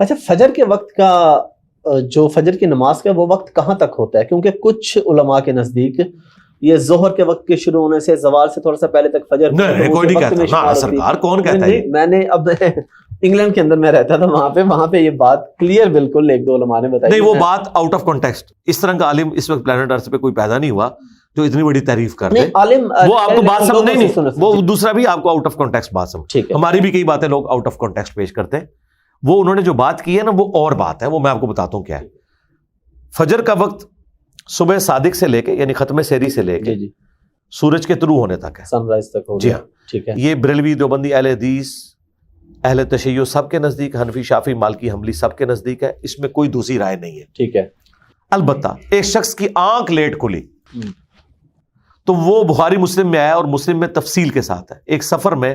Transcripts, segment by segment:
اچھا فجر کے وقت کا جو فجر کی نماز کا وہ وقت کہاں تک ہوتا ہے؟ کیونکہ کچھ علماء کے نزدیک یہ ظہر کے وقت کے شروع ہونے سے زوال سے تھوڑا سا پہلے تک فجر نہیں کوئی نہیں کہتا. ہاں سرکار کون کہتا ہے؟ میں نے اب انگلینڈ کے اندر میں رہتا تھا وہاں پہ یہ بات کلیئر بالکل ایک دو علماء نے بتائی. نہیں وہ بات آؤٹ آف کانٹیکسٹ. اس طرح کا عالم اس وقت پلانٹ ارتھ پہ کوئی پیدا نہیں ہوا جو اتنی بڑی تعریف کر دے. وہ آپ کو بات سمجھ نہیں, وہ دوسرا بھی آپ کو آؤٹ آف کانٹیکسٹ بات سمجھ. ہماری بھی کئی باتیں لوگ آؤٹ آف کانٹیکسٹ پیش کرتے ہیں. وہ انہوں نے جو بات کی ہے نا وہ اور بات ہے, وہ میں آپ کو بتاتا ہوں کیا ہے. فجر کا وقت صبح صادق سے لے کے یعنی ختم سحری سے لے کے سورج کے طلوع ہونے تک ہے, سن رائز تک. جی ہاں ٹھیک ہے. یہ بریلوی دیوبندی اہل حدیث اہل تشیع سب کے نزدیک, حنفی شافعی مالکی حنبلی سب کے نزدیک ہے. اس میں کوئی دوسری رائے نہیں ہے. ٹھیک ہے. البتہ ایک شخص کی آنکھ لیٹ کھلی تو وہ بخاری مسلم میں آیا اور مسلم میں تفصیل کے ساتھ ہے. ایک سفر میں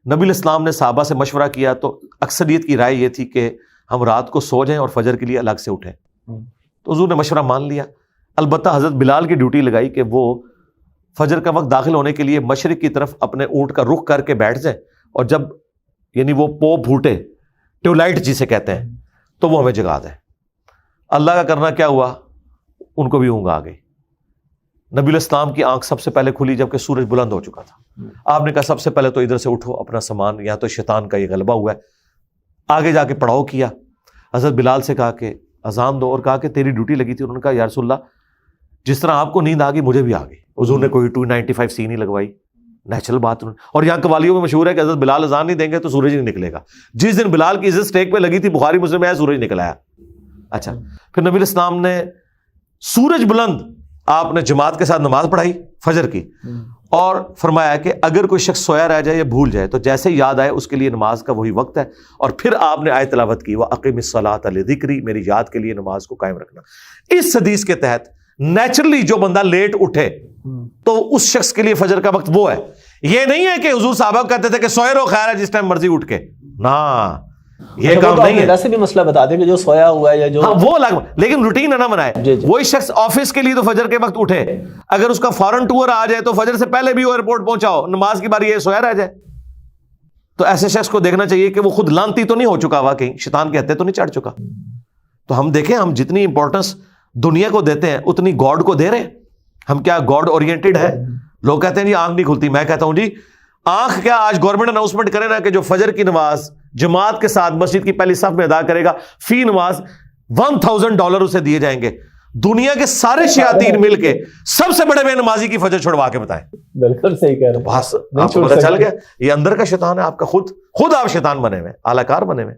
نبی الاسلام نے صحابہ سے مشورہ کیا تو اکثریت کی رائے یہ تھی کہ ہم رات کو سو جائیں اور فجر کے لیے الگ سے اٹھیں. تو حضور نے مشورہ مان لیا. البتہ حضرت بلال کی ڈیوٹی لگائی کہ وہ فجر کا وقت داخل ہونے کے لیے مشرق کی طرف اپنے اونٹ کا رخ کر کے بیٹھ جائیں اور جب یعنی وہ پو پھوٹے ٹیولائٹ جسے کہتے ہیں تو وہ ہمیں جگا دیں. اللہ کا کرنا کیا ہوا, ان کو بھی اونگ آ گئی. نبی الاسلام کی آنکھ سب سے پہلے کھلی جبکہ سورج بلند ہو چکا تھا. آپ نے کہا سب سے پہلے تو ادھر سے اٹھو اپنا سامان, یہاں تو شیطان کا یہ غلبہ ہوا ہے. آگے جا کے پڑاؤ کیا. حضرت بلال سے کہا کہ اذان دو اور کہا کہ تیری ڈیوٹی لگی تھی. انہوں نے کہا یا رسول اللہ جس طرح آپ کو نیند آ گئی مجھے بھی آ گئی. حضور نے کوئی 295 سی نہیں لگوائی, نیچرل بات. اور یہاں قوالیوں میں مشہور ہے کہ حضرت بلال اذان نہیں دیں گے تو سورج نہیں نکلے گا. جس دن بلال کی عزت اسٹیک پہ لگی تھی بخاری مسلم میں آیا سورج نکل آیا. اچھا پھر نبی الاسلام نے سورج بلند آپ نے جماعت کے ساتھ نماز پڑھائی فجر کی اور فرمایا کہ اگر کوئی شخص سویا رہ جائے یا بھول جائے تو جیسے یاد آئے اس کے لیے نماز کا وہی وقت ہے. اور پھر آپ نے آیت تلاوت کی وَأَقِمِ الصَّلَاةَ لِذِكْرِي, میری یاد کے لیے نماز کو قائم رکھنا. اس حدیث کے تحت نیچرلی جو بندہ لیٹ اٹھے تو اس شخص کے لیے فجر کا وقت وہ ہے. یہ نہیں ہے کہ حضور صحابہ کہتے تھے کہ سوئے رہو خیر ہے جس ٹائم مرضی اٹھ کے, نہ یہ کام نہیں ہے. ویسے بھی مسئلہ بتا دیں کہ جو سویا ہوا ہے یا جو وہ الگ, لیکن روٹین نہ بنائے. وہی شخص آفس کے لیے تو فجر کے وقت اٹھے, اگر اس کا فورن ٹور آ جائے تو فجر سے پہلے بھی وہ ایئرپورٹ پہنچاؤ, نماز کی باری یہ سویا رہ جائے. تو ایسے شخص کو دیکھنا چاہیے کہ وہ خود لانتی تو نہیں ہو چکا ہوا, کہیں شیطان کے ہتھے تو نہیں چڑھ چکا. تو ہم دیکھیں ہم جتنی امپورٹنس دنیا کو دیتے ہیں اتنی گاڈ کو دے رہے ہیں. ہم کیا گاڈ اورینٹڈ ہے؟ لوگ کہتے ہیں جی آنکھ نہیں کھلتی. میں کہتا ہوں جی آنکھ کیا, آج گورنمنٹ اناؤنسمنٹ کرے نا کہ جو فجر کی نماز جماعت کے ساتھ مسجد کی پہلی صف میں ادا کرے گا فی نماز $1000 اسے دیے جائیں گے. دنیا کے سارے شیاطین مل کے سب سے بڑے بے نمازی کی فجر چھڑوا کے بتائیں. بالکل صحیح کہہ رہے ہیں. بس آپ کو پتہ چل گیا یہ اندر کا شیطان ہے آپ کا, خود آپ شیطان بنے ہوئے, اعلی کار بنے ہوئے.